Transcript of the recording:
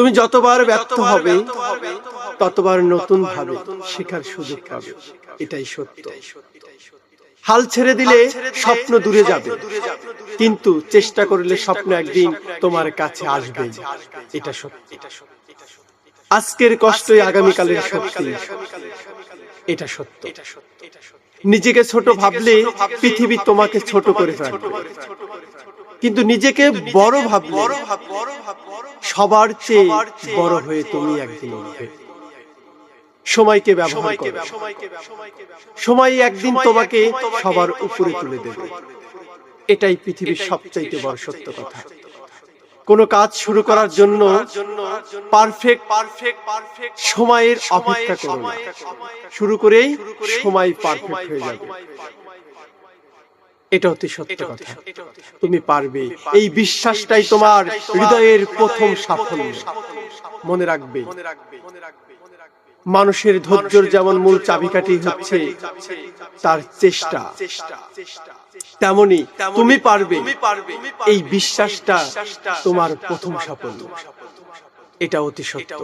তুমি যতবার ব্যর্থ হবে ততবার নতুন ভাবে শেখার সুযোগ পাবে, এটাই সত্য। হাল ছেড়ে দিলে স্বপ্ন দূরে যাবে, কিন্তু চেষ্টা করলে স্বপ্ন একদিন তোমার কাছে আসবে, এটা সত্য। আজকের কষ্টই আগামীকালের শক্তি, এটা সত্য। নিজেকে ছোট ভাবলে পৃথিবী তোমাকে ছোট করে ফেলবে, কিন্তু নিজেকে বড় ভাবলে সবার চেয়ে বড় হয়ে তুমি একদিন উঠবে। সময়কে ব্যবহার করো, সময় একদিন তোমাকে সবার উপরে তুলে দেবে, এটাই পৃথিবীর সবচাইতে বড় সত্য কথা। কোনো কাজ শুরু করার জন্য পারফেক্ট সময়ের অপেক্ষা করো না, শুরু করেই সময় পারফেক্ট হয়ে যাবে, এটা অতি সত্য কথা। তুমি পারবে, এই বিশ্বাসটাই তোমার হৃদয়ের প্রথম সাফল্য। মনে রাখবে, মানুষের ধৈর্যের যেমন মূল চাবিকাঠি হচ্ছে তার চেষ্টা, তেমনি তুমি পারবে, এই বিশ্বাসটা তোমার প্রথম সাফল্য, এটা অতি সত্য।